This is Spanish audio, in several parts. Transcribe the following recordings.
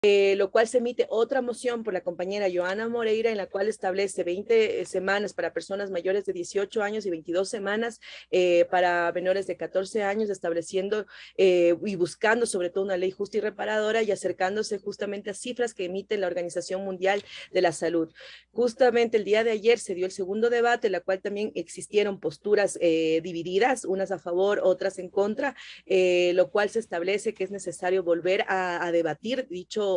lo cual se emite otra moción por la compañera Joana Moreira en la cual establece 20 semanas para personas mayores de 18 años y 22 semanas para menores de 14 años, estableciendo y buscando sobre todo una ley justa y reparadora y acercándose justamente a cifras que emite la Organización Mundial de la Salud. Justamente el día de ayer se dio el segundo debate, en la cual también existieron posturas divididas, unas a favor, otras en contra, lo cual se establece que es necesario volver a debatir dicho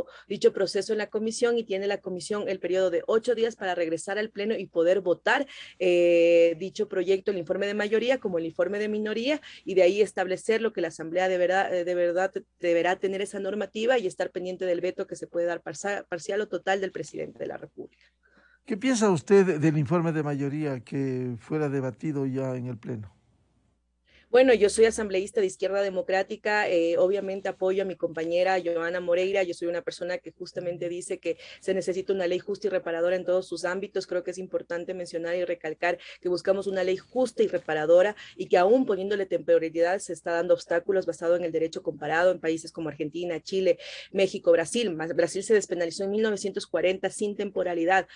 proceso en la comisión, y tiene la comisión el periodo de 8 días para regresar al pleno y poder votar dicho proyecto, el informe de mayoría como el informe de minoría, y de ahí establecer lo que la Asamblea deberá tener esa normativa y estar pendiente del veto que se puede dar parcial o total del presidente de la República. ¿Qué piensa usted del informe de mayoría que fuera debatido ya en el Pleno? Bueno, yo soy asambleísta de Izquierda Democrática, obviamente apoyo a mi compañera Joana Moreira. Yo soy una persona que justamente dice que se necesita una ley justa y reparadora en todos sus ámbitos. Creo que es importante mencionar y recalcar que buscamos una ley justa y reparadora, y que aún poniéndole temporalidad se está dando obstáculos basado en el derecho comparado en países como Argentina, Chile, México, Brasil. Brasil se despenalizó en 1940 sin temporalidad,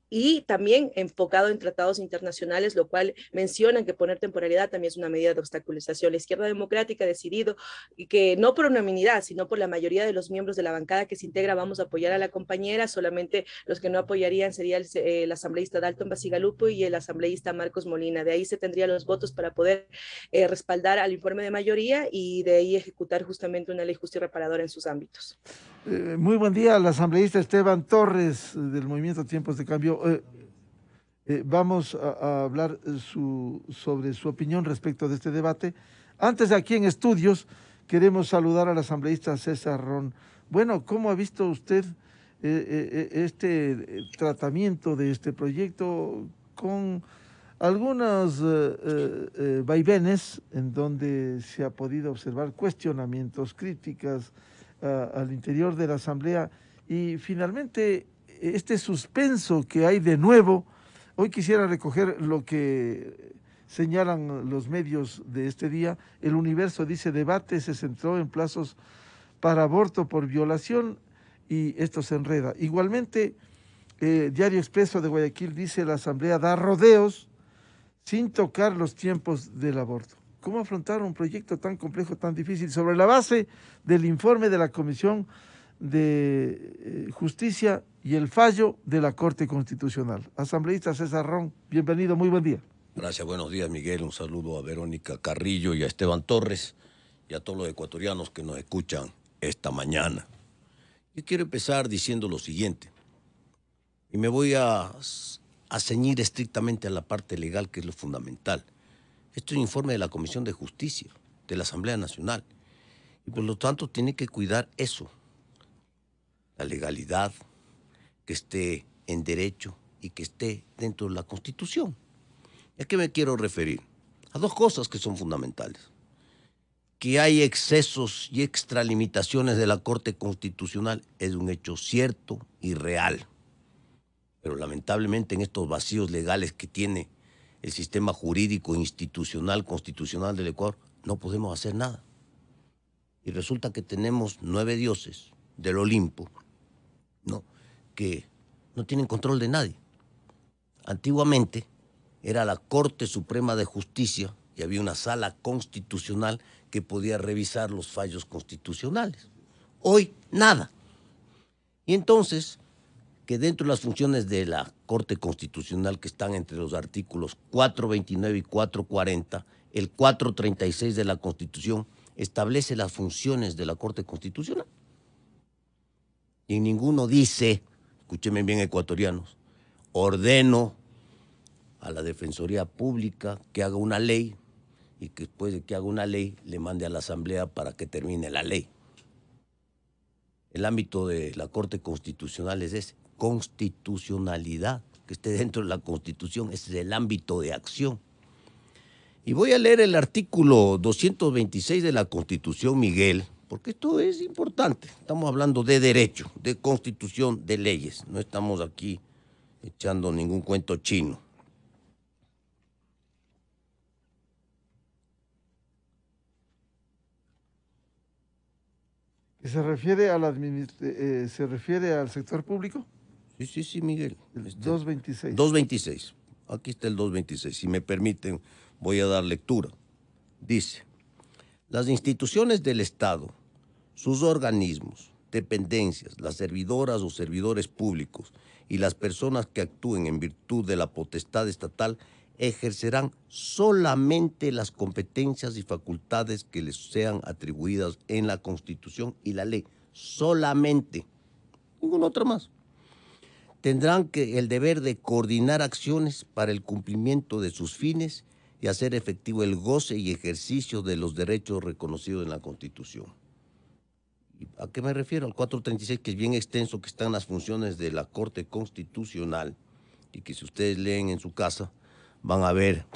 y también enfocado en tratados internacionales, lo cual mencionan que poner temporalidad también es una medida de obstaculización. La Izquierda Democrática ha decidido que no por unanimidad, sino por la mayoría de los miembros de la bancada que se integra, vamos a apoyar a la compañera. Solamente los que no apoyarían sería el asambleísta Dalton Basigalupo y el asambleísta Marcos Molina. De ahí se tendrían los votos para poder respaldar al informe de mayoría y de ahí ejecutar justamente una ley justa y reparadora en sus ámbitos. Muy buen día, al asambleísta Esteban Torres del Movimiento Tiempos de Cambio. Vamos a hablar sobre su opinión respecto de este debate. Antes, aquí en estudios, queremos saludar al asambleísta César Ron. Bueno, ¿cómo ha visto usted este tratamiento de este proyecto con algunos vaivenes en donde se ha podido observar cuestionamientos, críticas al interior de la Asamblea y finalmente este suspenso que hay de nuevo? Hoy quisiera recoger lo que señalan los medios de este día. El Universo dice: debate se centró en plazos para aborto por violación, y esto se enreda. Igualmente, Diario Expreso de Guayaquil dice: la Asamblea da rodeos sin tocar los tiempos del aborto. ¿Cómo afrontar un proyecto tan complejo, tan difícil, sobre la base del informe de la Comisión de Justicia y el fallo de la Corte Constitucional? Asambleísta César Ron, bienvenido, muy buen día. Gracias, buenos días, Miguel. Un saludo a Verónica Carrillo y a Esteban Torres y a todos los ecuatorianos que nos escuchan esta mañana. Yo quiero empezar diciendo lo siguiente, y me voy a ceñir estrictamente a la parte legal, que es lo fundamental. Esto es un informe de la Comisión de Justicia, de la Asamblea Nacional, y por lo tanto tiene que cuidar eso, la legalidad, que esté en derecho y que esté dentro de la Constitución. ¿A qué me quiero referir? A dos cosas que son fundamentales. Que hay excesos y extralimitaciones de la Corte Constitucional es un hecho cierto y real. Pero lamentablemente en estos vacíos legales que tiene el sistema jurídico, institucional, constitucional del Ecuador, no podemos hacer nada. Y resulta que tenemos 9 dioses del Olimpo, ¿no?, que no tienen control de nadie. Antiguamente era la Corte Suprema de Justicia y había una sala constitucional que podía revisar los fallos constitucionales. Hoy, nada. Y entonces, que dentro de las funciones de la Corte Constitucional, que están entre los artículos 429 y 440, el 436 de la Constitución establece las funciones de la Corte Constitucional. Y en ninguno dice, escúchenme bien, ecuatorianos, ordeno a la Defensoría Pública que haga una ley y que después de que haga una ley le mande a la Asamblea para que termine la ley. El ámbito de la Corte Constitucional es ese, constitucionalidad, que esté dentro de la Constitución, ese es el ámbito de acción. Y voy a leer el artículo 226 de la Constitución, Miguel, porque esto es importante. Estamos hablando de derecho, de constitución, de leyes. No estamos aquí echando ningún cuento chino. ¿Se refiere se refiere al sector público? Sí, Miguel. El 226. 226. Aquí está el 226. Si me permiten, voy a dar lectura. Dice, las instituciones del Estado, sus organismos, dependencias, las servidoras o servidores públicos y las personas que actúen en virtud de la potestad estatal ejercerán solamente las competencias y facultades que les sean atribuidas en la Constitución y la ley. Solamente. Ninguna otra más. Tendrán el deber de coordinar acciones para el cumplimiento de sus fines y hacer efectivo el goce y ejercicio de los derechos reconocidos en la Constitución. ¿A qué me refiero? Al 436, que es bien extenso, que están las funciones de la Corte Constitucional y que si ustedes leen en su casa van a ver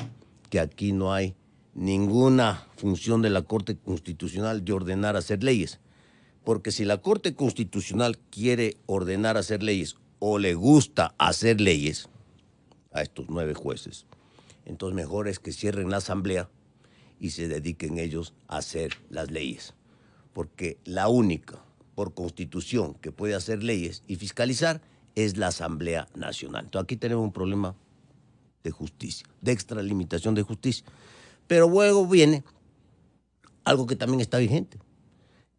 que aquí no hay ninguna función de la Corte Constitucional de ordenar hacer leyes. Porque si la Corte Constitucional quiere ordenar hacer leyes o le gusta hacer leyes a estos 9 jueces, entonces mejor es que cierren la asamblea y se dediquen ellos a hacer las leyes. Porque la única, por Constitución, que puede hacer leyes y fiscalizar es la Asamblea Nacional. Entonces aquí tenemos un problema de justicia, de extralimitación de justicia. Pero luego viene algo que también está vigente,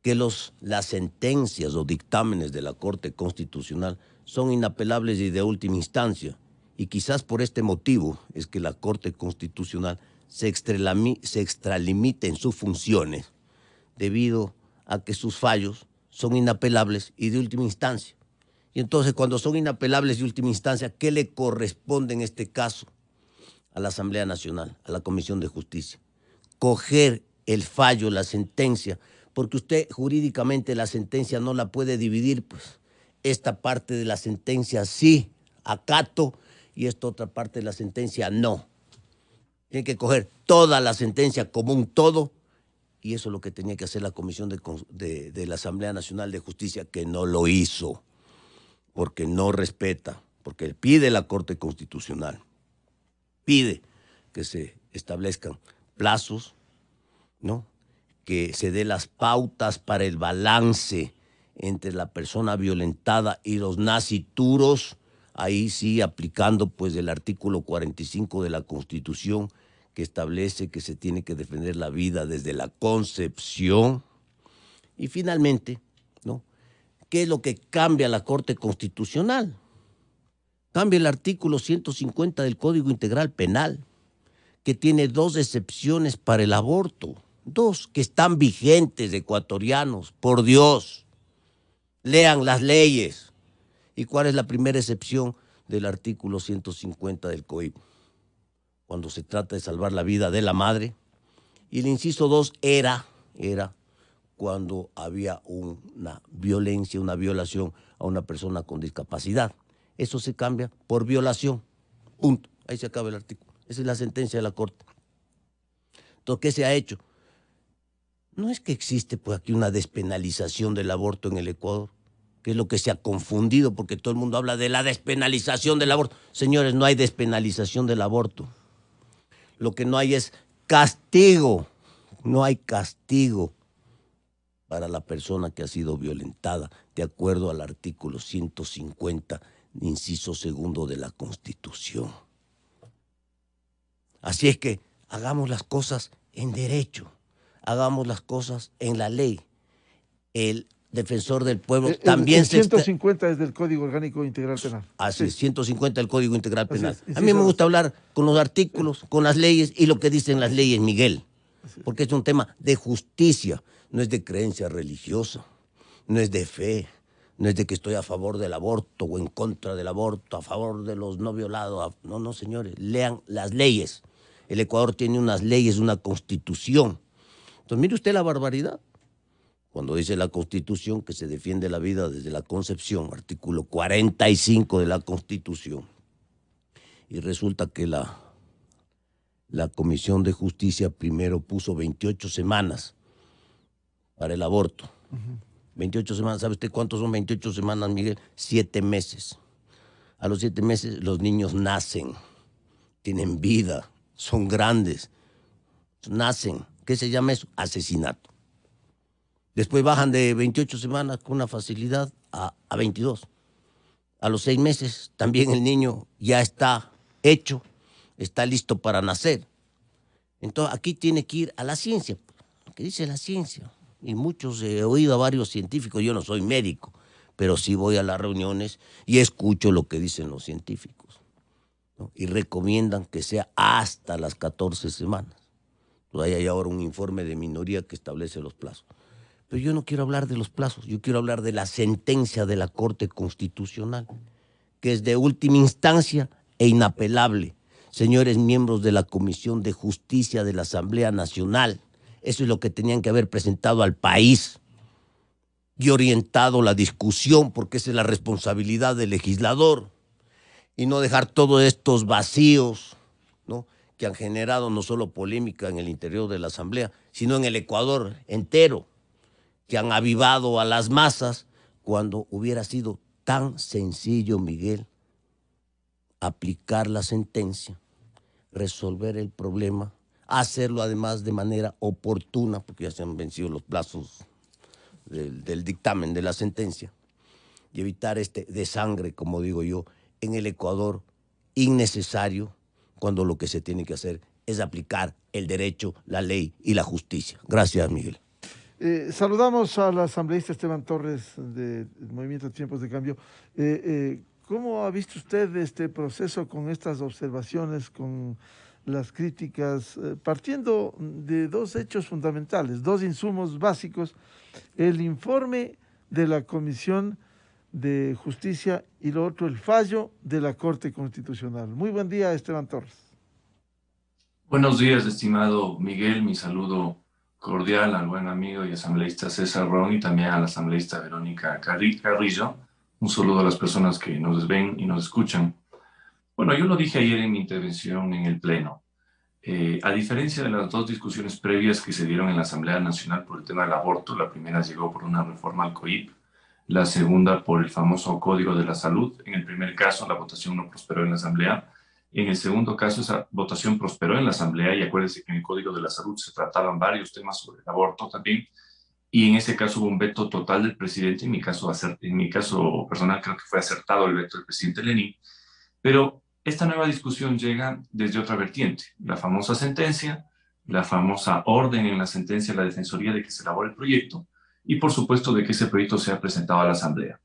que las sentencias o dictámenes de la Corte Constitucional son inapelables y de última instancia. Y quizás por este motivo es que la Corte Constitucional se extralimita en sus funciones debido a que sus fallos son inapelables y de última instancia. Y entonces, cuando son inapelables de última instancia, ¿qué le corresponde en este caso a la Asamblea Nacional, a la Comisión de Justicia? Coger el fallo, la sentencia, porque usted jurídicamente la sentencia no la puede dividir, pues esta parte de la sentencia sí, acato, y esta otra parte de la sentencia no. Tiene que coger toda la sentencia como un todo, y eso es lo que tenía que hacer la Comisión de la Asamblea Nacional de Justicia, que no lo hizo, porque no respeta, porque pide la Corte Constitucional, pide que se establezcan plazos, ¿no? Que se dé las pautas para el balance entre la persona violentada y los nasituros, ahí sí aplicando pues el artículo 45 de la Constitución, que establece que se tiene que defender la vida desde la concepción. Y finalmente, ¿no? ¿Qué es lo que cambia la Corte Constitucional? Cambia el artículo 150 del Código Integral Penal, que tiene 2 excepciones para el aborto, 2 que están vigentes, ecuatorianos, por Dios. Lean las leyes. ¿Y cuál es la primera excepción del artículo 150 del COIP? Cuando se trata de salvar la vida de la madre. Y el inciso 2 era cuando había una violencia, una violación a una persona con discapacidad. Eso se cambia por violación. Punto. Ahí se acaba el artículo. Esa es la sentencia de la Corte. Entonces, ¿qué se ha hecho? No es que existe pues aquí una despenalización del aborto en el Ecuador, que es lo que se ha confundido, porque todo el mundo habla de la despenalización del aborto. Señores, no hay despenalización del aborto. Lo que no hay es castigo. No hay castigo para la persona que ha sido violentada, de acuerdo al artículo 150, inciso 2 de la Constitución. Así es que hagamos las cosas en derecho, hagamos las cosas en la ley. El defensor del pueblo también el 150 es del Código Orgánico Integral Penal. Así es, 150 del Código Integral Penal. Es, a mí me gusta hablar con los artículos, con las leyes y lo que dicen las leyes, Miguel, porque es un tema de justicia, no es de creencia religiosa, no es de fe, no es de que estoy a favor del aborto o en contra del aborto, a favor de los no violados. No, señores, lean las leyes. El Ecuador tiene unas leyes, una constitución. Entonces, mire usted la barbaridad. Cuando dice la Constitución que se defiende la vida desde la concepción, artículo 45 de la Constitución, y resulta que la Comisión de Justicia primero puso 28 semanas para el aborto. 28 semanas, ¿sabe usted cuántos son 28 semanas, Miguel? 7 meses. A los 7 meses los niños nacen, tienen vida, son grandes, nacen. ¿Qué se llama eso? Asesinato. Después bajan de 28 semanas con una facilidad a 22. A los 6 meses también el niño ya está hecho, está listo para nacer. Entonces aquí tiene que ir a la ciencia, lo que dice la ciencia. Y muchos he oído a varios científicos, yo no soy médico, pero sí voy a las reuniones y escucho lo que dicen los científicos, ¿no? Y recomiendan que sea hasta las 14 semanas. Entonces hay ahora un informe de minoría que establece los plazos. Pero yo no quiero hablar de los plazos, yo quiero hablar de la sentencia de la Corte Constitucional, que es de última instancia e inapelable. Señores miembros de la Comisión de Justicia de la Asamblea Nacional, eso es lo que tenían que haber presentado al país y orientado la discusión, porque esa es la responsabilidad del legislador, y no dejar todos estos vacíos, ¿no?, que han generado no solo polémica en el interior de la Asamblea, sino en el Ecuador entero, que han avivado a las masas cuando hubiera sido tan sencillo, Miguel, aplicar la sentencia, resolver el problema, hacerlo además de manera oportuna, porque ya se han vencido los plazos del dictamen de la sentencia, y evitar este desangre, como digo yo, en el Ecuador, innecesario, cuando lo que se tiene que hacer es aplicar el derecho, la ley y la justicia. Gracias, Miguel. Saludamos al asambleísta Esteban Torres del Movimiento Tiempos de Cambio. ¿Cómo ha visto usted este proceso con estas observaciones, con las críticas, partiendo de dos hechos fundamentales, dos insumos básicos, el informe de la Comisión de Justicia y lo otro, el fallo de la Corte Constitucional? Muy buen día, Esteban Torres. Buenos días, estimado Miguel. Mi saludo cordial al buen amigo y asambleísta César Ron y también a la asambleísta Verónica Carrillo. Un saludo a las personas que nos ven y nos escuchan. Bueno, yo lo dije ayer en mi intervención en el Pleno. A diferencia de las dos discusiones previas que se dieron en la Asamblea Nacional por el tema del aborto, la primera llegó por una reforma al COIP, la segunda por el famoso Código de la Salud. En el primer caso, la votación no prosperó en la Asamblea. En el segundo caso, esa votación prosperó en la Asamblea, y acuérdense que en el Código de la Salud se trataban varios temas sobre el aborto también, y en ese caso hubo un veto total del presidente. En mi caso personal creo que fue acertado el veto del presidente Lenin, pero esta nueva discusión llega desde otra vertiente, la famosa sentencia, la famosa orden en la sentencia de la Defensoría de que se elabore el proyecto, y por supuesto de que ese proyecto sea presentado a la Asamblea.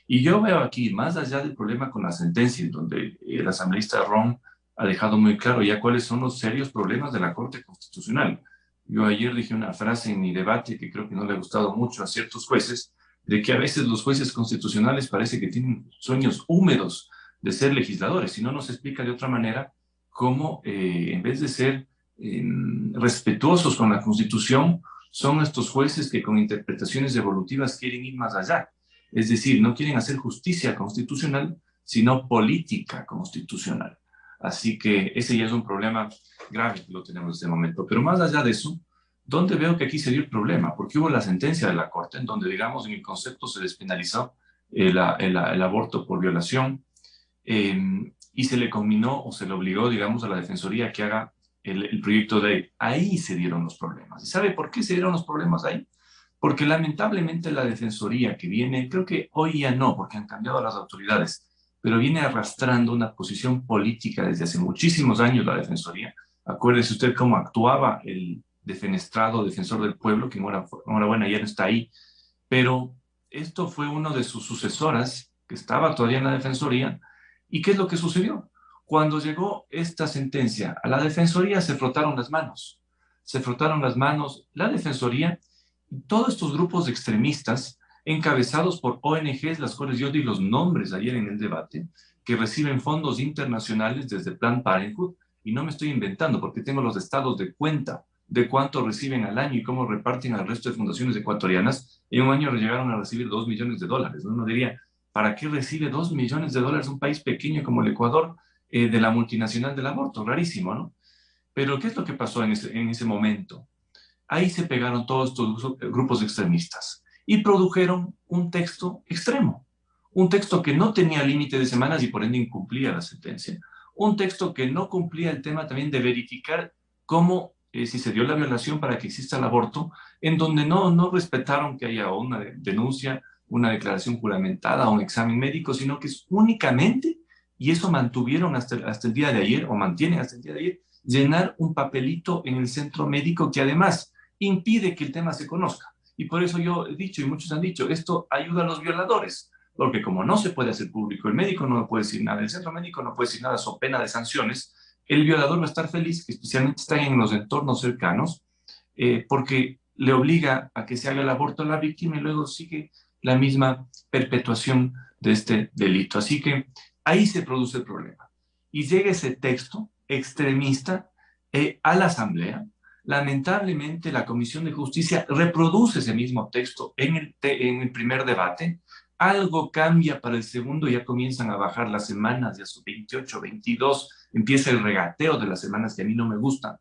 Y yo veo aquí, más allá del problema con la sentencia, en donde el asambleísta Ron ha dejado muy claro ya cuáles son los serios problemas de la Corte Constitucional. Yo ayer dije una frase en mi debate que creo que no le ha gustado mucho a ciertos jueces, de que a veces los jueces constitucionales parece que tienen sueños húmedos de ser legisladores, si no nos explica de otra manera cómo en vez de ser respetuosos con la Constitución, son estos jueces que con interpretaciones evolutivas quieren ir más allá. Es decir, no quieren hacer justicia constitucional, sino política constitucional. Así que ese ya es un problema grave que lo tenemos en este momento. Pero más allá de eso, ¿dónde veo que aquí se dio el problema? Porque hubo la sentencia de la Corte en donde, digamos, en el concepto se despenalizó el aborto por violación, y se le combinó o se le obligó, digamos, a la Defensoría que haga el proyecto de ley. Ahí se dieron los problemas. ¿Y sabe por qué se dieron los problemas ahí? Porque lamentablemente la Defensoría que viene, creo que hoy ya no, porque han cambiado las autoridades, pero viene arrastrando una posición política desde hace muchísimos años la Defensoría. Acuérdese usted cómo actuaba el defenestrado defensor del pueblo, que enhorabuena ya no está ahí, pero esto fue uno de sus sucesoras, que estaba todavía en la Defensoría. ¿Y qué es lo que sucedió? Cuando llegó esta sentencia a la Defensoría se frotaron las manos. Se frotaron las manos la Defensoría y todos estos grupos extremistas encabezados por ONGs, las cuales yo di los nombres ayer en el debate, que reciben fondos internacionales desde Planned Parenthood, y no me estoy inventando porque tengo los estados de cuenta de cuánto reciben al año y cómo reparten al resto de fundaciones ecuatorianas. En un año llegaron a recibir $2 millones. Uno diría, ¿para qué recibe $2 millones un país pequeño como el Ecuador de la multinacional del aborto? Rarísimo, ¿no? Pero ¿qué es lo que pasó en ese momento? Ahí se pegaron todos estos grupos extremistas y produjeron un texto extremo, un texto que no tenía límite de semanas y por ende incumplía la sentencia, un texto que no cumplía el tema también de verificar cómo si se dio la violación para que exista el aborto, en donde no respetaron que haya una denuncia, una declaración juramentada o un examen médico, sino que es únicamente, y eso mantuvieron hasta el día de ayer, o mantienen hasta el día de ayer, llenar un papelito en el centro médico que además impide que el tema se conozca. Y por eso yo he dicho, y muchos han dicho, esto ayuda a los violadores, porque como no se puede hacer público, el médico no puede decir nada, el centro médico no puede decir nada, so pena de sanciones, el violador va a estar feliz, que especialmente están en los entornos cercanos, porque le obliga a que se haga el aborto a la víctima y luego sigue la misma perpetuación de este delito. Así que ahí se produce el problema. Y llega ese texto extremista a la Asamblea. Lamentablemente, la Comisión de Justicia reproduce ese mismo texto en el primer debate. Algo cambia para el segundo, ya comienzan a bajar las semanas, ya son 28, 22, empieza el regateo de las semanas que a mí no me gustan.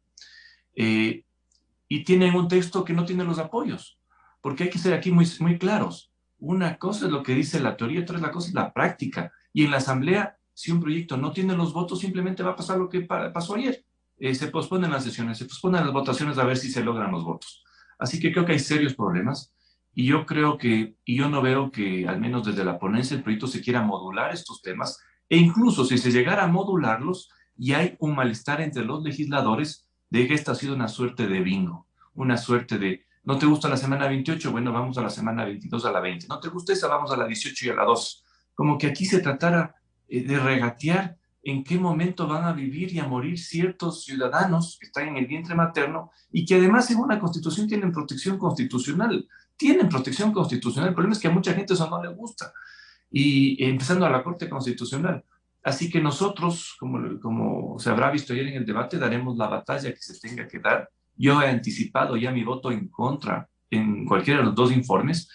Y tienen un texto que no tiene los apoyos, porque hay que ser aquí muy claros. Una cosa es lo que dice la teoría, otra cosa es la práctica. Y en la Asamblea, si un proyecto no tiene los votos, simplemente va a pasar lo que pasó ayer. Se posponen las sesiones, se posponen las votaciones a ver si se logran los votos. Así que creo que hay serios problemas. Y yo creo que, y yo no veo que, al menos desde la ponencia del proyecto, se quiera modular estos temas. E incluso si se llegara a modularlos, y hay un malestar entre los legisladores de que esta ha sido una suerte de bingo, una suerte de, ¿no te gusta la semana 28? Bueno, vamos a la semana 22 a la 20. ¿No te gusta esa? Vamos a la 18 y a la 2. Como que aquí se tratara de regatear en qué momento van a vivir y a morir ciertos ciudadanos que están en el vientre materno y que además según la Constitución tienen protección constitucional. Tienen protección constitucional. El problema es que a mucha gente eso no le gusta. Y empezando a la Corte Constitucional. Así que nosotros, como se habrá visto ayer en el debate, daremos la batalla que se tenga que dar. Yo he anticipado ya mi voto en contra en cualquiera de los dos informes,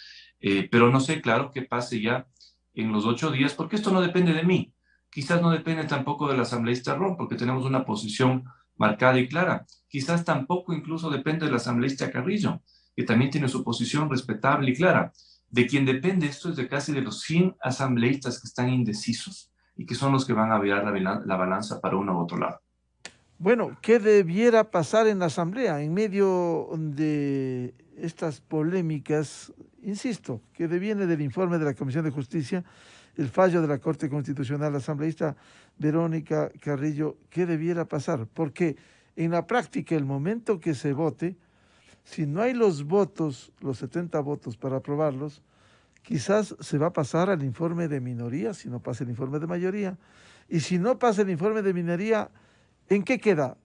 pero no sé, claro, qué pase ya en los 8 días, porque esto no depende de mí. Quizás no depende tampoco del asambleísta Ron, porque tenemos una posición marcada y clara. Quizás tampoco incluso depende del asambleísta Carrillo, que también tiene su posición respetable y clara. De quien depende esto es de casi de los 100 asambleístas que están indecisos y que son los que van a virar la balanza para uno u otro lado. Bueno, ¿qué debiera pasar en la Asamblea en medio de estas polémicas? Insisto, que deviene del informe de la Comisión de Justicia, el fallo de la Corte Constitucional, la asambleísta Verónica Carrillo, ¿qué debiera pasar? Porque en la práctica, el momento que se vote, si no hay los votos, los 70 votos para aprobarlos, quizás se va a pasar al informe de minoría, si no pasa el informe de mayoría. Y si no pasa el informe de minoría, ¿en qué queda?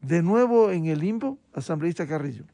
¿De nuevo en el limbo, asambleísta Carrillo?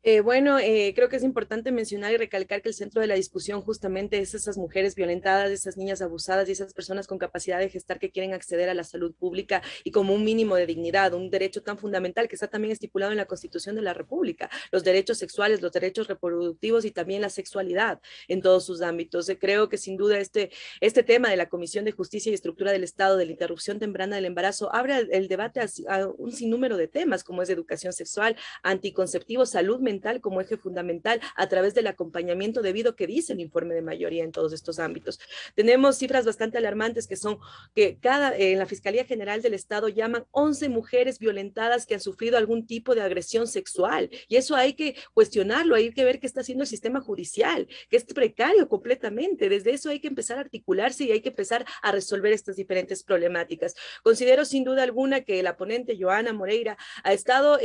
Creo que es importante mencionar y recalcar que el centro de la discusión justamente es esas mujeres violentadas, esas niñas abusadas y esas personas con capacidad de gestar que quieren acceder a la salud pública y como un mínimo de dignidad, un derecho tan fundamental que está también estipulado en la Constitución de la República, los derechos sexuales, los derechos reproductivos y también la sexualidad en todos sus ámbitos. Creo que sin duda este tema de la Comisión de Justicia y Estructura del Estado, de la interrupción temprana del embarazo, abre el debate a un sinnúmero de temas como es educación sexual, anticonceptivo, salud mental como eje fundamental a través del acompañamiento debido que dice el informe de mayoría en todos estos ámbitos. Tenemos cifras bastante alarmantes que son que en la Fiscalía General del Estado llaman 11 mujeres violentadas que han sufrido algún tipo de agresión sexual y eso hay que cuestionarlo, hay que ver qué está haciendo el sistema judicial, que es precario completamente. Desde eso hay que empezar a articularse y hay que empezar a resolver estas diferentes problemáticas. Considero sin duda alguna que la ponente Joana Moreira ha estado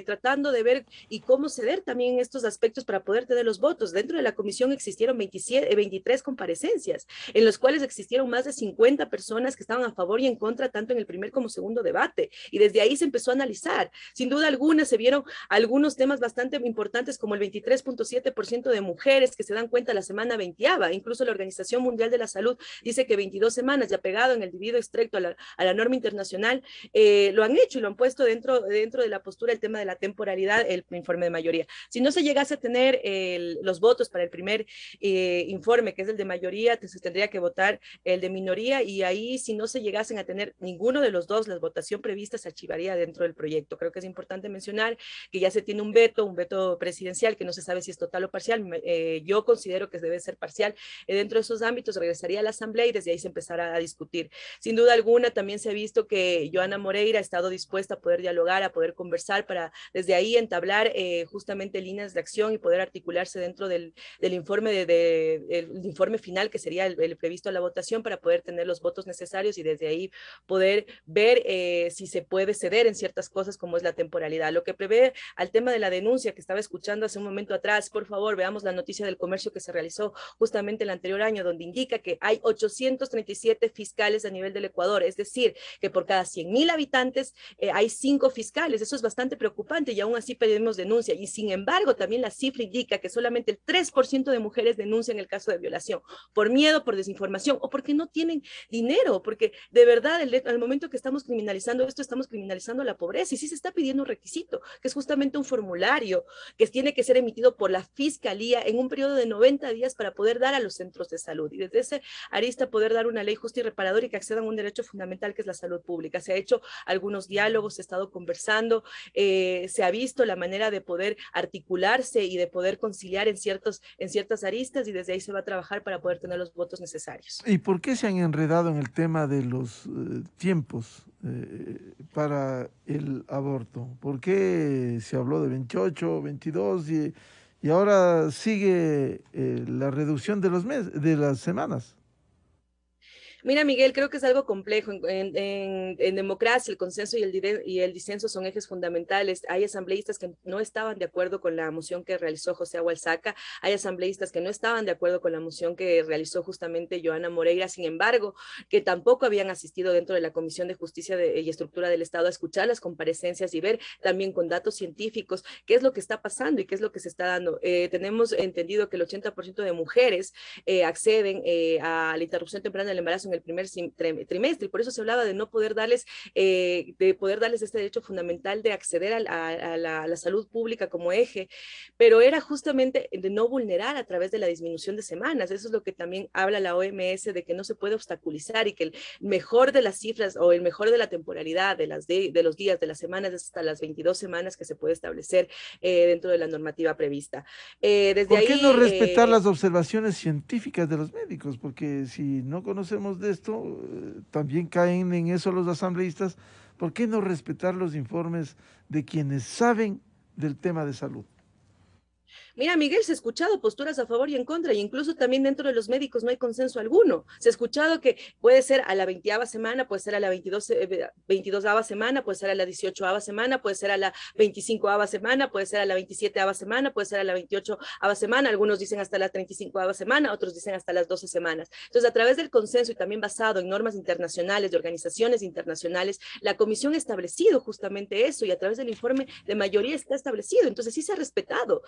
tratando de ver y cómo se también estos aspectos para poder tener los votos. Dentro de la comisión existieron 23 comparecencias, en los cuales existieron más de 50 personas que estaban a favor y en contra, tanto en el primer como segundo debate, y desde ahí se empezó a analizar. Sin duda alguna se vieron algunos temas bastante importantes, como el 23.7% de mujeres que se dan cuenta la semana 20ª, incluso la Organización Mundial de la Salud dice que 22 semanas, ya pegado en el debido estricto a la norma internacional, lo han hecho y lo han puesto dentro de la postura el tema de la temporalidad, el informe de mayoría. mayoría. Si no se llegase a tener los votos para el primer informe, que es el de mayoría, entonces tendría que votar el de minoría, y ahí si no se llegasen a tener ninguno de los dos, la votación prevista se archivaría dentro del proyecto. Creo que es importante mencionar que ya se tiene un veto presidencial, que no se sabe si es total o parcial. Yo considero que debe ser parcial. Dentro de esos ámbitos regresaría a la Asamblea y desde ahí se empezará a discutir. Sin duda alguna, también se ha visto que Johanna Moreira ha estado dispuesta a poder dialogar, a poder conversar, para desde ahí entablar justamente líneas de acción y poder articularse dentro del informe, el informe final, que sería el previsto a la votación, para poder tener los votos necesarios y desde ahí poder ver si se puede ceder en ciertas cosas como es la temporalidad. Lo que prevé al tema de la denuncia que estaba escuchando hace un momento atrás, por favor, veamos la noticia del comercio que se realizó justamente el anterior año, donde indica que hay 837 fiscales a nivel del Ecuador, es decir, que por cada 100.000 habitantes hay 5 fiscales. Eso es bastante preocupante y aún así pedimos denuncia. Y sin embargo, también la cifra indica que solamente el 3% de mujeres denuncian el caso de violación, por miedo, por desinformación o porque no tienen dinero, porque de verdad al momento que estamos criminalizando esto, estamos criminalizando la pobreza, y sí se está pidiendo un requisito, que es justamente un formulario que tiene que ser emitido por la Fiscalía en un periodo de 90 días para poder dar a los centros de salud, y desde ese arista poder dar una ley justa y reparadora y que accedan a un derecho fundamental que es la salud pública. Se ha hecho algunos diálogos, se ha estado conversando, se ha visto la manera de poder articularse y de poder conciliar en ciertas aristas, y desde ahí se va a trabajar para poder tener los votos necesarios. ¿Y por qué se han enredado en el tema de los tiempos para el aborto? ¿Por qué se habló de 28, 22 y ahora sigue la reducción de de las semanas? Mira, Miguel, creo que es algo complejo. En democracia, el consenso y el disenso son ejes fundamentales. Hay asambleístas que no estaban de acuerdo con la moción que realizó José Agualsaca, hay asambleístas que no estaban de acuerdo con la moción que realizó justamente Johanna Moreira, sin embargo, que tampoco habían asistido dentro de la Comisión de Justicia y Estructura del Estado a escuchar las comparecencias y ver también con datos científicos qué es lo que está pasando y qué es lo que se está dando. Tenemos entendido que el 80% de mujeres acceden a la interrupción temprana del embarazo en el primer trimestre, y por eso se hablaba de no poder darles, este derecho fundamental de acceder a la salud pública como eje, pero era justamente de no vulnerar a través de la disminución de semanas. Eso es lo que también habla la OMS, de que no se puede obstaculizar y que el mejor de las cifras o el mejor de la temporalidad de los días, de las semanas, es hasta las 22 semanas que se puede establecer dentro de la normativa prevista. ¿Por qué no respetar las observaciones científicas de los médicos? Porque si no conocemos de esto, también caen en eso los asambleístas. ¿Por qué no respetar los informes de quienes saben del tema de salud? Mira, Miguel, se ha escuchado posturas a favor y en contra, e incluso también dentro de los médicos no hay consenso alguno. Se ha escuchado que puede ser a la 20ª semana, puede ser a la 22ª semana, puede ser a la 18ª semana, puede ser a la 25ª semana, puede ser a la 27ª semana, puede ser a la 28ª semana, algunos dicen hasta la 35ª semana, otros dicen hasta las 12 semanas. Entonces, a través del consenso y también basado en normas internacionales, de organizaciones internacionales, la comisión ha establecido justamente eso, y a través del informe de mayoría está establecido. Entonces, sí se ha respetado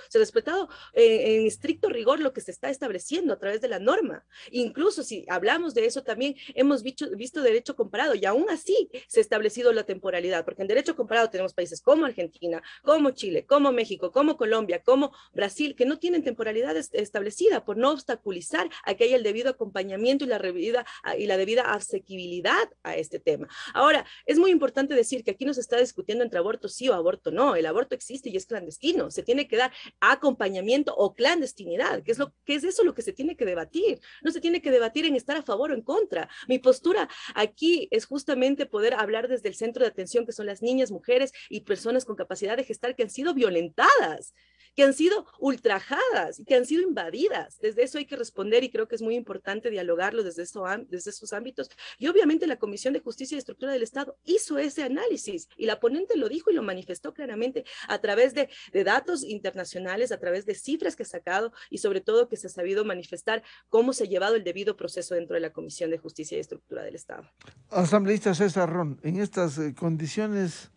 en estricto rigor lo que se está estableciendo a través de la norma. Incluso si hablamos de eso, también hemos visto derecho comparado, y aún así se ha establecido la temporalidad, porque en derecho comparado tenemos países como Argentina, como Chile, como México, como Colombia, como Brasil, que no tienen temporalidad establecida, por no obstaculizar a que haya el debido acompañamiento y la debida asequibilidad a este tema. Ahora, es muy importante decir que aquí no se está discutiendo entre aborto sí o aborto no. El aborto existe y es clandestino. Se tiene que dar acompañamiento o clandestinidad, que es eso lo que se tiene que debatir. No se tiene que debatir en estar a favor o en contra. Mi postura aquí es justamente poder hablar desde el centro de atención, que son las niñas, mujeres y personas con capacidad de gestar que han sido violentadas, que han sido ultrajadas y que han sido invadidas. Desde eso hay que responder, y creo que es muy importante dialogarlo desde esos ámbitos. Y obviamente la Comisión de Justicia y Estructura del Estado hizo ese análisis, y la ponente lo dijo y lo manifestó claramente a través de datos internacionales, a través de cifras que ha sacado, y sobre todo que se ha sabido manifestar cómo se ha llevado el debido proceso dentro de la Comisión de Justicia y Estructura del Estado. Asambleísta César Ron, en estas condiciones,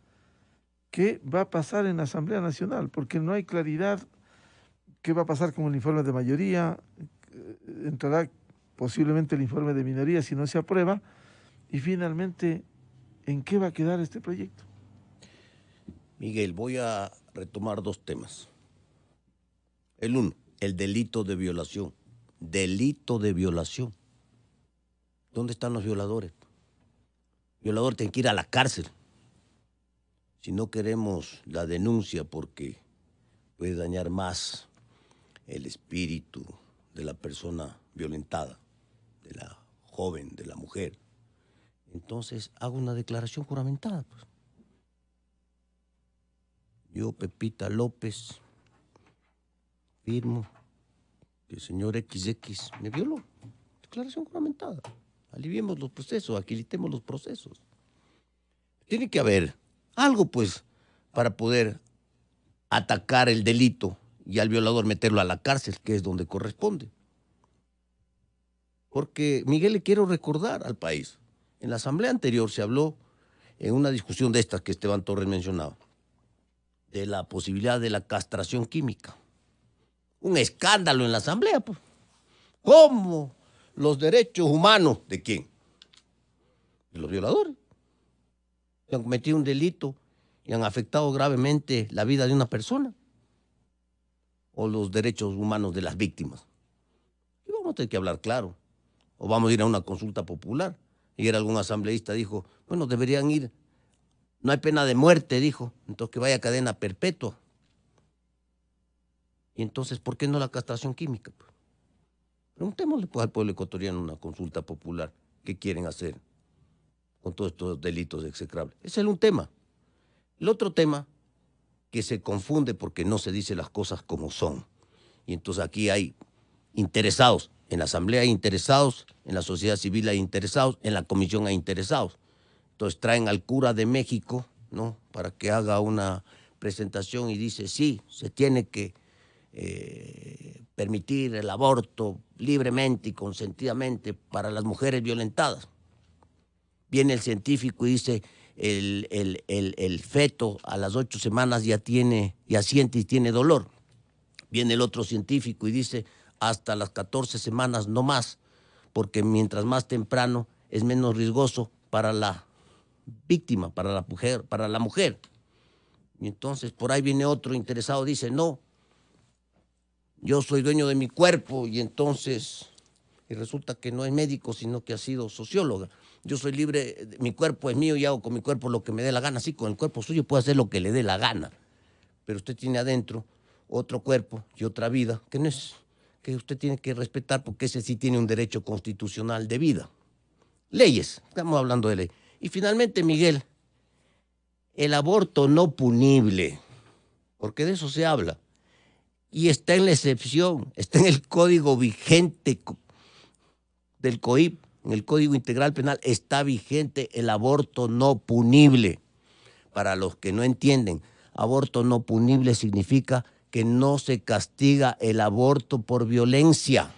¿qué va a pasar en la Asamblea Nacional? Porque no hay claridad. ¿Qué va a pasar con el informe de mayoría? Entrará posiblemente el informe de minoría si no se aprueba. Y finalmente, ¿en qué va a quedar este proyecto? Miguel, voy a retomar dos temas. El uno, el delito de violación. Delito de violación. ¿Dónde están los violadores? El violador tiene que ir a la cárcel. Si no queremos la denuncia porque puede dañar más el espíritu de la persona violentada, de la joven, de la mujer, entonces hago una declaración juramentada, pues. Yo, Pepita López, firmo que el señor XX me violó. Declaración juramentada. Aliviemos los procesos, agilitemos los procesos. Tiene que haber algo, pues, para poder atacar el delito y al violador meterlo a la cárcel, que es donde corresponde. Porque, Miguel, le quiero recordar al país, en la asamblea anterior se habló, en una discusión de estas que Esteban Torres mencionaba, de la posibilidad de la castración química. Un escándalo en la asamblea, pues. ¿Cómo los derechos humanos de quién? De los violadores. Que han cometido un delito y han afectado gravemente la vida de una persona. O los derechos humanos de las víctimas. Y vamos a tener que hablar claro. O vamos a ir a una consulta popular. Y era algún asambleísta dijo, bueno, deberían ir. No hay pena de muerte, dijo. Entonces que vaya a cadena perpetua. Y entonces, ¿por qué no la castración química? Preguntémosle pues, al pueblo ecuatoriano una consulta popular. ¿Qué quieren hacer con todos estos delitos execrables? Ese es un tema. El otro tema que se confunde porque no se dice las cosas como son. Y entonces aquí hay interesados. En la asamblea hay interesados, en la sociedad civil hay interesados, en la comisión hay interesados. Entonces traen al cura de México, ¿no?, para que haga una presentación y dice, sí, se tiene que permitir el aborto libremente y consentidamente para las mujeres violentadas. Viene el científico y dice, el feto a las 8 semanas ya siente y tiene dolor. Viene el otro científico y dice, hasta las 14 semanas no más, porque mientras más temprano es menos riesgoso para la víctima, para la mujer. Y entonces por ahí viene otro interesado, dice, no, yo soy dueño de mi cuerpo, y entonces, y resulta que no es médico, sino que ha sido socióloga. Yo soy libre, mi cuerpo es mío y hago con mi cuerpo lo que me dé la gana. Sí, con el cuerpo suyo puede hacer lo que le dé la gana, pero usted tiene adentro otro cuerpo y otra vida que no es, que usted tiene que respetar, porque ese sí tiene un derecho constitucional de vida. Leyes, estamos hablando de ley. Y finalmente, Miguel, el aborto no punible, porque de eso se habla. Y está en la excepción, está en el código vigente del COIP, en el Código Integral Penal, está vigente el aborto no punible. Para los que no entienden, aborto no punible significa que no se castiga el aborto por violencia.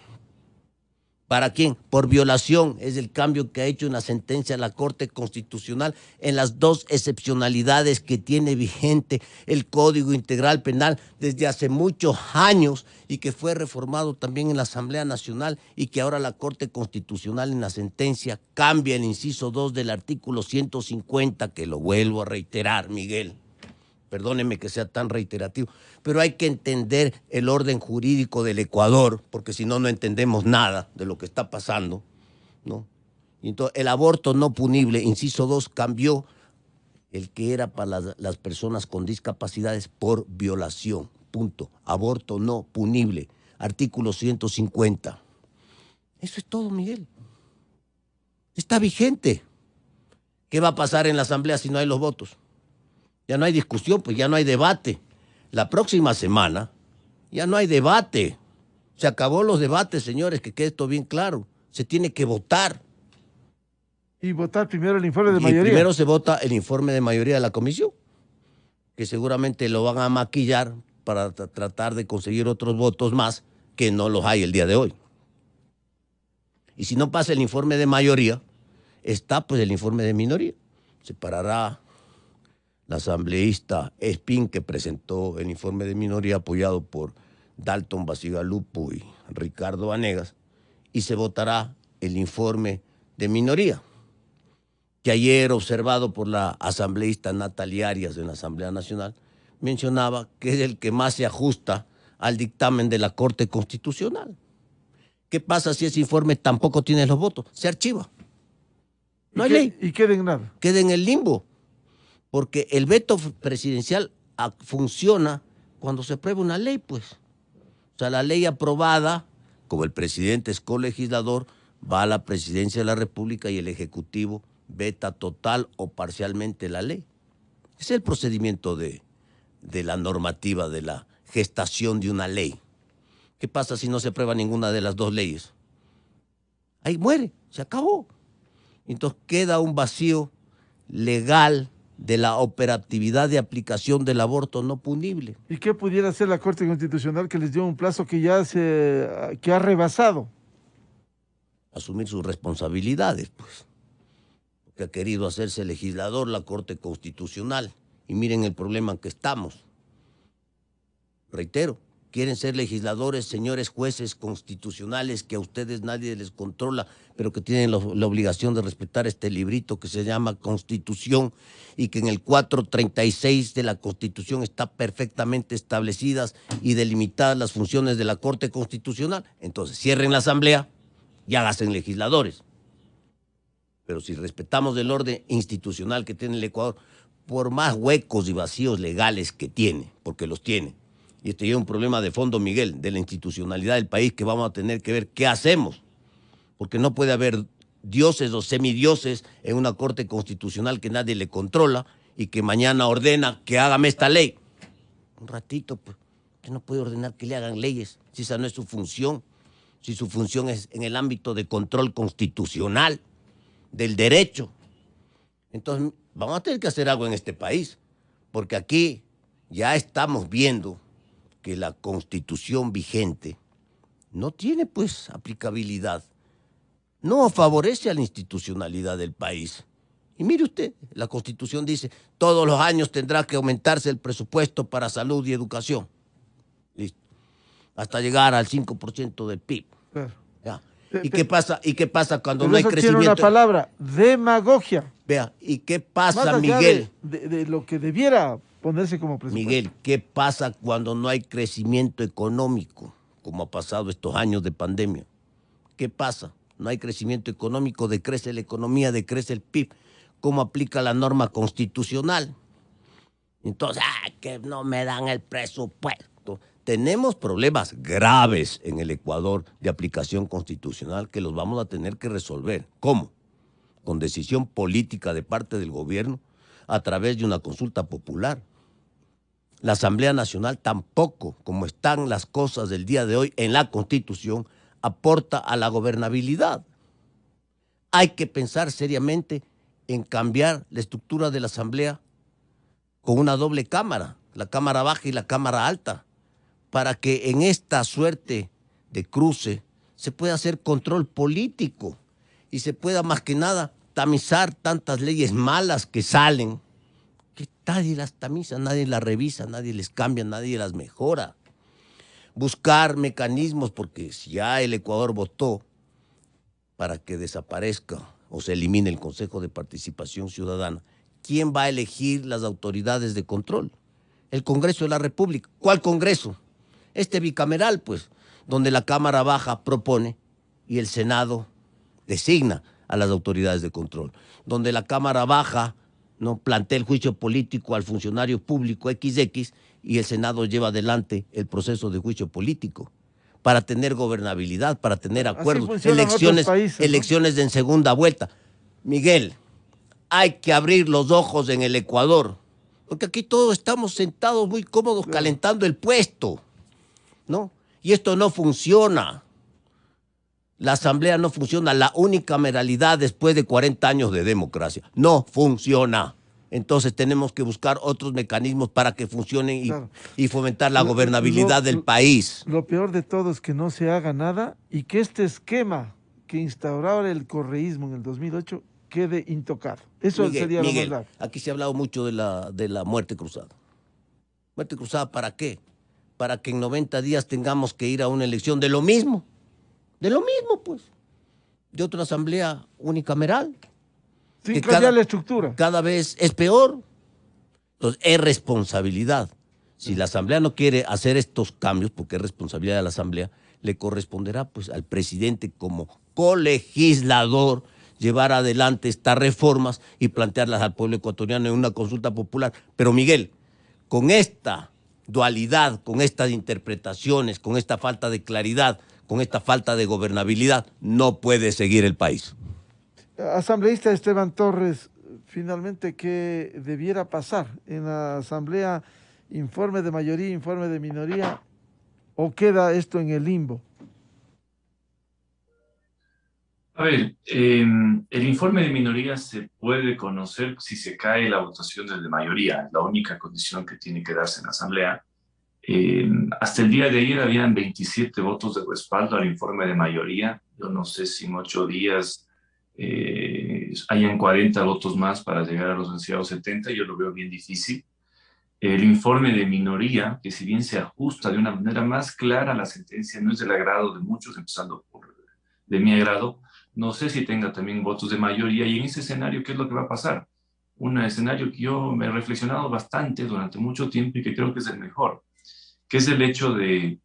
¿Para quién? Por violación. Es el cambio que ha hecho una sentencia de la Corte Constitucional en las dos excepcionalidades que tiene vigente el Código Integral Penal desde hace muchos años, y que fue reformado también en la Asamblea Nacional, y que ahora la Corte Constitucional en la sentencia cambia el inciso 2 del artículo 150, que lo vuelvo a reiterar, Miguel. Perdónenme que sea tan reiterativo, pero hay que entender el orden jurídico del Ecuador, porque si no, no entendemos nada de lo que está pasando, ¿no? Y entonces el aborto no punible, inciso 2, cambió el que era para las personas con discapacidades por violación, punto. Aborto no punible, artículo 150. Eso es todo, Miguel. Está vigente. ¿Qué va a pasar en la Asamblea si no hay los votos? Ya no hay discusión, pues ya no hay debate. La próxima semana ya no hay debate. Se acabó los debates, señores, que quede esto bien claro. Se tiene que votar. Y votar primero el informe de mayoría. Primero se vota el informe de mayoría de la comisión, que seguramente lo van a maquillar para tratar de conseguir otros votos más, que no los hay el día de hoy. Y si no pasa el informe de mayoría, está pues el informe de minoría. Se parará la asambleísta Espín, que presentó el informe de minoría apoyado por Dalton Basigalupo y Ricardo Vanegas, y se votará el informe de minoría, que ayer, observado por la asambleísta Natalia Arias en la Asamblea Nacional, mencionaba que es el que más se ajusta al dictamen de la Corte Constitucional. ¿Qué pasa si ese informe tampoco tiene los votos? Se archiva. No hay ley. Y queda en nada. Queda en el limbo. Porque el veto presidencial funciona cuando se aprueba una ley, pues. O sea, la ley aprobada, como el presidente es colegislador, va a la presidencia de la República y el Ejecutivo veta total o parcialmente la ley. Ese es el procedimiento de la normativa, de la gestación de una ley. ¿Qué pasa si no se aprueba ninguna de las dos leyes? Ahí muere, se acabó. Entonces queda un vacío legal de la operatividad de aplicación del aborto no punible. ¿Y qué pudiera hacer la Corte Constitucional que les dio un plazo que ya que ha rebasado? Asumir sus responsabilidades, pues. Porque ha querido hacerse legislador la Corte Constitucional. Y miren el problema en que estamos. Reitero, quieren ser legisladores, señores jueces constitucionales, que a ustedes nadie les controla, pero que tienen la obligación de respetar este librito que se llama Constitución y que en el 436 de la Constitución está perfectamente establecidas y delimitadas las funciones de la Corte Constitucional. Entonces, cierren la Asamblea y háganse legisladores. Pero si respetamos el orden institucional que tiene el Ecuador, por más huecos y vacíos legales que tiene, porque los tiene, y este es un problema de fondo, Miguel, de la institucionalidad del país, que vamos a tener que ver qué hacemos, porque no puede haber dioses o semidioses en una Corte Constitucional que nadie le controla y que mañana ordena que hágame esta ley. Un ratito, pues, usted no puede ordenar que le hagan leyes, si esa no es su función, si su función es en el ámbito de control constitucional, del derecho. Entonces, vamos a tener que hacer algo en este país, porque aquí ya estamos viendo que la Constitución vigente no tiene, pues, aplicabilidad. No favorece a la institucionalidad del país. Y mire usted, la Constitución dice, todos los años tendrá que aumentarse el presupuesto para salud y educación. Listo. Hasta llegar al 5% del PIB. Claro. ¿Ya? ¿Y qué pasa cuando Pero no hay eso crecimiento? tiene una palabra, demagogia. Vea, ¿y qué Más pasa, allá Miguel? de lo que debiera ponerse como presupuesto. Miguel, ¿qué pasa cuando no hay crecimiento económico, como ha pasado estos años de pandemia? ¿Qué pasa? No hay crecimiento económico, decrece la economía, decrece el PIB. ¿Cómo aplica la norma constitucional? Entonces, que no me dan el presupuesto. Tenemos problemas graves en el Ecuador de aplicación constitucional que los vamos a tener que resolver. ¿Cómo? Con decisión política de parte del gobierno a través de una consulta popular. La Asamblea Nacional tampoco, como están las cosas del día de hoy en la Constitución, aporta a la gobernabilidad. Hay que pensar seriamente en cambiar la estructura de la Asamblea con una doble cámara, la Cámara Baja y la Cámara Alta, para que en esta suerte de cruce se pueda hacer control político y se pueda más que nada tamizar tantas leyes malas que salen, que nadie las tamiza, nadie las revisa, nadie les cambia, nadie las mejora. Buscar mecanismos, porque si ya el Ecuador votó para que desaparezca o se elimine el Consejo de Participación Ciudadana, ¿quién va a elegir las autoridades de control? El Congreso de la República. ¿Cuál Congreso? Este bicameral, pues, donde la Cámara Baja propone y el Senado designa a las autoridades de control, donde la Cámara Baja no plantea el juicio político al funcionario público XX y el Senado lleva adelante el proceso de juicio político para tener gobernabilidad, para tener acuerdos, elecciones de en segunda vuelta. Miguel, hay que abrir los ojos en el Ecuador, porque aquí todos estamos sentados muy cómodos calentando el puesto, ¿no? Y esto no funciona. La Asamblea no funciona, la unicameralidad después de 40 años de democracia no funciona. Entonces tenemos que buscar otros mecanismos para que funcionen y fomentar la gobernabilidad del país. Lo peor de todo es que no se haga nada y que este esquema que instauraba el correísmo en el 2008 quede intocado. Eso sería lo más grave. Aquí se ha hablado mucho de la muerte cruzada. ¿Muerte cruzada para qué? Para que en 90 días tengamos que ir a una elección de lo mismo. De lo mismo, pues. De otra asamblea unicameral. Sin cambiar la estructura. Cada vez es peor. Entonces, es responsabilidad Si la Asamblea no quiere hacer estos cambios, porque es responsabilidad de la Asamblea, le corresponderá pues al presidente como colegislador llevar adelante estas reformas y plantearlas al pueblo ecuatoriano en una consulta popular. Pero Miguel, con esta dualidad, con estas interpretaciones, con esta falta de claridad, con esta falta de gobernabilidad, no puede seguir el país. Asambleísta Esteban Torres, finalmente, ¿qué debiera pasar en la Asamblea? ¿Informe de mayoría, informe de minoría? ¿O queda esto en el limbo? A ver, el informe de minoría se puede conocer si se cae la votación desde mayoría, la única condición que tiene que darse en la Asamblea. Hasta el día de ayer habían 27 votos de respaldo al informe de mayoría. Yo no sé si en 8 días hayan 40 votos más para llegar a los ansiados 70, yo lo veo bien difícil. El informe de minoría, que si bien se ajusta de una manera más clara a la sentencia, no es del agrado de muchos, empezando por de mi agrado, no sé si tenga también votos de mayoría. Y en ese escenario, ¿qué es lo que va a pasar? Un escenario que yo me he reflexionado bastante durante mucho tiempo y que creo que es el mejor, que es el hecho de,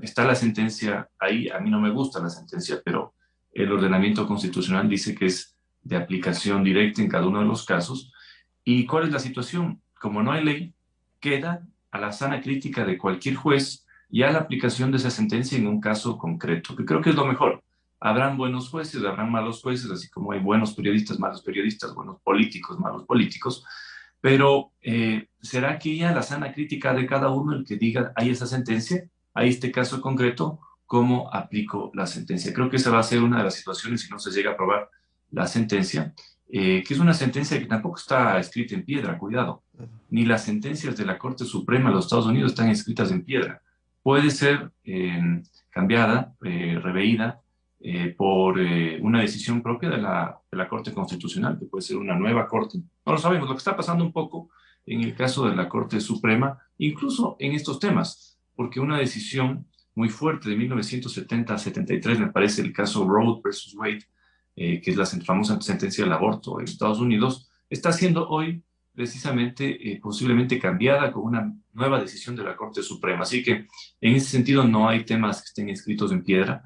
está la sentencia ahí, a mí no me gusta la sentencia, pero el ordenamiento constitucional dice que es de aplicación directa en cada uno de los casos. ¿Y cuál es la situación? Como no hay ley, queda a la sana crítica de cualquier juez y a la aplicación de esa sentencia en un caso concreto, que creo que es lo mejor. Habrán buenos jueces, habrán malos jueces, así como hay buenos periodistas, buenos políticos, malos políticos, pero ¿será que ya la sana crítica de cada uno el que diga, hay esa sentencia, hay este caso concreto, cómo aplico la sentencia? Creo que esa va a ser una de las situaciones si no se llega a aprobar la sentencia, que es una sentencia que tampoco está escrita en piedra, cuidado, ni las sentencias de la Corte Suprema de los Estados Unidos están escritas en piedra. Puede ser cambiada, reveída, por una decisión propia de la Corte Constitucional, que puede ser una nueva Corte. No lo sabemos. Lo que está pasando un poco en el caso de la Corte Suprema, incluso en estos temas, porque una decisión muy fuerte de 1970-73, me parece el caso Roe versus Wade, que es la famosa sentencia del aborto en Estados Unidos, está siendo hoy precisamente posiblemente cambiada con una nueva decisión de la Corte Suprema. Así que en ese sentido no hay temas que estén escritos en piedra.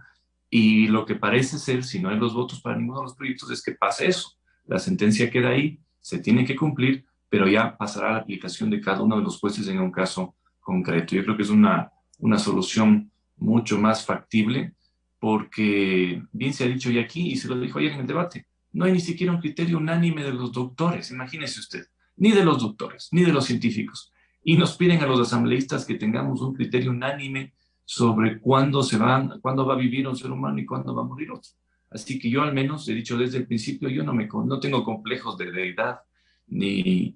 Y lo que parece ser, si no hay los votos para ninguno de los proyectos, es que pase eso. La sentencia queda ahí, se tiene que cumplir, pero ya pasará a la aplicación de cada uno de los jueces en un caso concreto. Yo creo que es una solución mucho más factible, porque bien se ha dicho ya aquí, y se lo dijo ayer en el debate, no hay ni siquiera un criterio unánime de los doctores, imagínese usted, ni de los doctores, ni de los científicos. Y nos piden a los asambleístas que tengamos un criterio unánime sobre cuándo va a vivir un ser humano y cuándo va a morir otro. Así que yo al menos he dicho desde el principio, yo no tengo complejos de deidad ni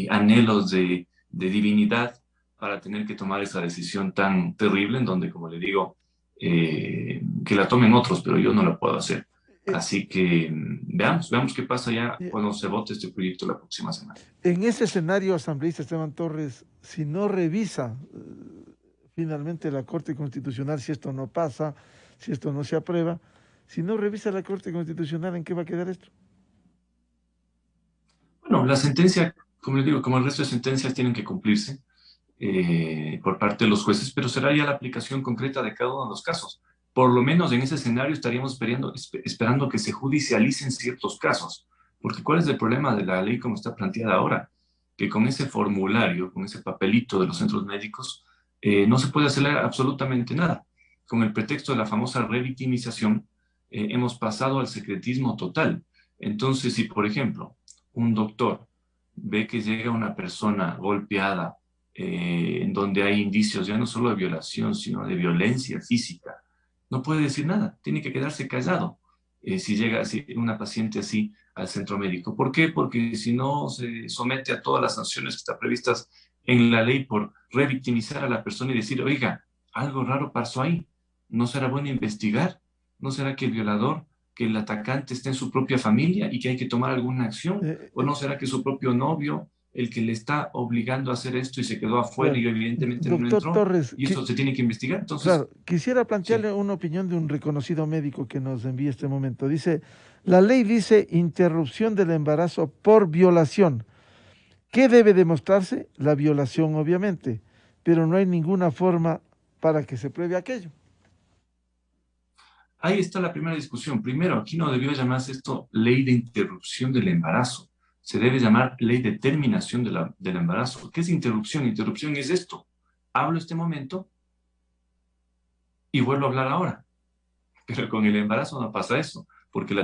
anhelos de divinidad para tener que tomar esa decisión tan terrible en donde, como le digo, que la tomen otros, pero yo no la puedo hacer. Así que veamos qué pasa ya cuando se vote este proyecto la próxima semana. En ese escenario, asambleísta Esteban Torres, si no revisa finalmente la Corte Constitucional, si esto no pasa, si esto no se aprueba, si no revisa la Corte Constitucional, ¿en qué va a quedar esto? Bueno, la sentencia, como les digo, como el resto de sentencias tienen que cumplirse por parte de los jueces, pero será ya la aplicación concreta de cada uno de los casos. Por lo menos en ese escenario estaríamos esperando que se judicialicen ciertos casos, porque ¿cuál es el problema de la ley como está planteada ahora? Que con ese formulario, con ese papelito de los centros médicos, no se puede hacer absolutamente nada. Con el pretexto de la famosa revictimización, hemos pasado al secretismo total. Entonces, si por ejemplo un doctor ve que llega una persona golpeada, en donde hay indicios ya no solo de violación, sino de violencia física, no puede decir nada, tiene que quedarse callado si llega una paciente así al centro médico. ¿Por qué? Porque si no se somete a todas las sanciones que están previstas en la ley por revictimizar a la persona y decir, oiga, algo raro pasó ahí, ¿no será bueno investigar? ¿No será que el violador, que el atacante esté en su propia familia y que hay que tomar alguna acción? ¿O no será que su propio novio, el que le está obligando a hacer esto y se quedó afuera y evidentemente no entró? Torres, y esto se tiene que investigar. Entonces, claro, quisiera plantearle una opinión de un reconocido médico que nos envía este momento. Dice, la ley dice interrupción del embarazo por violación. ¿Qué debe demostrarse? La violación, obviamente. pero no hay ninguna forma para que se pruebe aquello. Ahí está la primera discusión. Primero, aquí no debió llamarse esto ley de interrupción del embarazo. Se debe llamar ley de terminación del embarazo. ¿Qué es interrupción? Interrupción es esto. Hablo este momento y vuelvo a hablar ahora. Pero con el embarazo no pasa eso, porque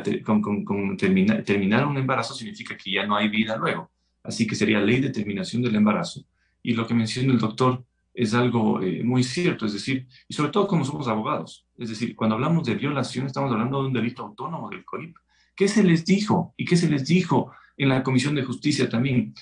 terminar un embarazo significa que ya no hay vida luego. Así que sería ley de terminación del embarazo. Y lo que menciona el doctor es algo muy cierto, es decir, y sobre todo como somos abogados, es decir, cuando hablamos de violación estamos hablando de un delito autónomo del COIP. ¿Qué se les dijo? ¿Y qué se les dijo en la Comisión de Justicia también?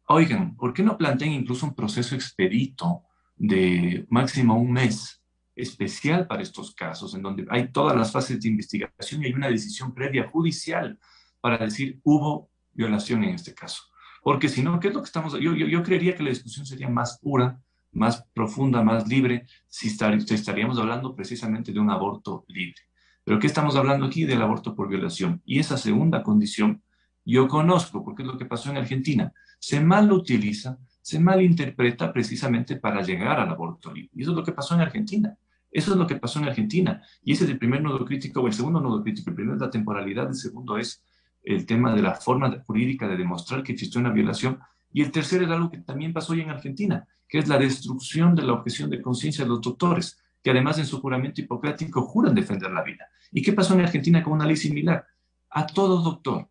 Oigan, ¿por qué no plantean incluso un proceso expedito de máximo un mes especial para estos casos, en donde hay todas las fases de investigación y hay una decisión previa judicial para decir hubo violación en este caso? Porque si no, ¿qué es lo que estamos...? Yo creería que la discusión sería más pura, más profunda, más libre, si estaríamos hablando precisamente de un aborto libre. Pero ¿qué estamos hablando aquí? Del aborto por violación. Y esa segunda condición yo conozco, porque es lo que pasó en Argentina. Se mal utiliza, se malinterpreta precisamente para llegar al aborto libre. Y eso es lo que pasó en Argentina. Eso es lo que pasó en Argentina. Y ese es el primer nodo crítico, o el segundo nodo crítico. El primero es la temporalidad, el segundo es el tema de la forma jurídica de demostrar que existió una violación. Y el tercero es algo que también pasó hoy en Argentina, que es la destrucción de la objeción de conciencia de los doctores, que además en su juramento hipocrático juran defender la vida. ¿Y qué pasó en Argentina con una ley similar? A todo doctor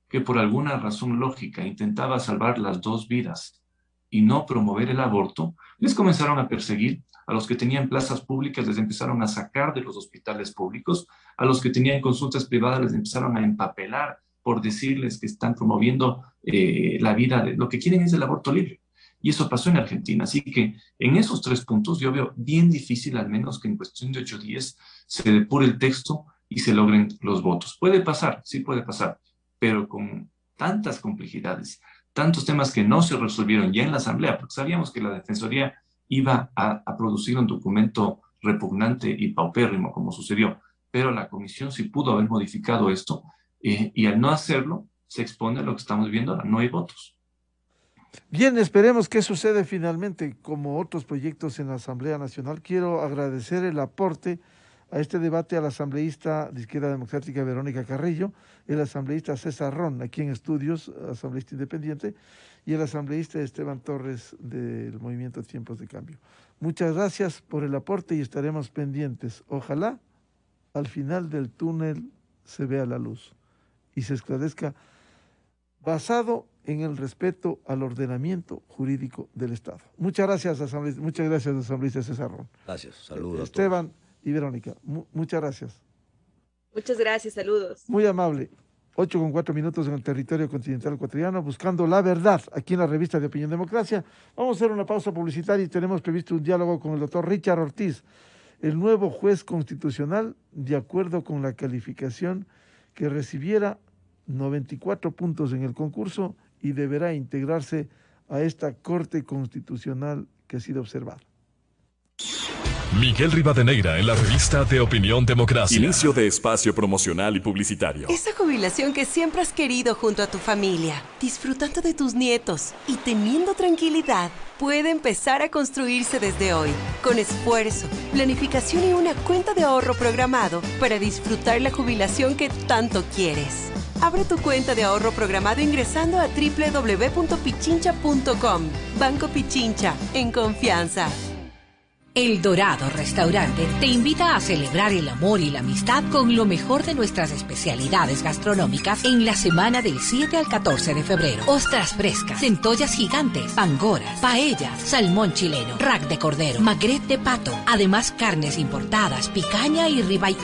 que por alguna razón lógica intentaba salvar las dos vidas y no promover el aborto, les comenzaron a perseguir. A los que tenían plazas públicas les empezaron a sacar de los hospitales públicos, a los que tenían consultas privadas les empezaron a empapelar por decirles que están promoviendo la vida. Lo que quieren es el aborto libre. Y eso pasó en Argentina. Así que en esos tres puntos yo veo bien difícil, al menos que en cuestión de 8 días, se depure el texto y se logren los votos. Puede pasar, sí puede pasar, pero con tantas complejidades, tantos temas que no se resolvieron ya en la Asamblea, porque sabíamos que la Defensoría iba a producir un documento repugnante y paupérrimo, como sucedió, pero la Comisión sí pudo haber modificado esto, y al no hacerlo, se expone a lo que estamos viendo ahora, no hay votos. Bien, esperemos qué sucede finalmente, como otros proyectos en la Asamblea Nacional. Quiero agradecer el aporte a este debate al asambleísta de Izquierda Democrática Verónica Carrillo, el asambleísta César Ron, aquí en estudios, asambleísta independiente, y el asambleísta Esteban Torres del Movimiento Tiempos de Cambio. Muchas gracias por el aporte y estaremos pendientes. Ojalá al final del túnel se vea la luz y se esclarezca basado en el respeto al ordenamiento jurídico del Estado. Muchas gracias, asambleísta César Ron. Gracias, saludos. Esteban y Verónica, muchas gracias. Muchas gracias, saludos. Muy amable. 8:04 en el territorio continental ecuatoriano, buscando la verdad, aquí en la revista de Opinión Democracia. Vamos a hacer una pausa publicitaria y tenemos previsto un diálogo con el doctor Richard Ortiz, el nuevo juez constitucional, de acuerdo con la calificación que recibiera 94 puntos en el concurso y deberá integrarse a esta Corte Constitucional que ha sido observada. Miguel Rivadeneira en la revista de Opinión Democracia. Inicio de espacio promocional y publicitario. Esa jubilación que siempre has querido junto a tu familia, disfrutando de tus nietos y teniendo tranquilidad, puede empezar a construirse desde hoy, con esfuerzo, planificación y una cuenta de ahorro programado para disfrutar la jubilación que tanto quieres. Abre tu cuenta de ahorro programado ingresando a www.pichincha.com. Banco Pichincha, en confianza. El Dorado Restaurante te invita a celebrar el amor y la amistad con lo mejor de nuestras especialidades gastronómicas en la semana del 7 al 14 de febrero. Ostras frescas, centollas gigantes, pangoras, paellas, salmón chileno, rack de cordero, magret de pato, además carnes importadas, picaña y ribeye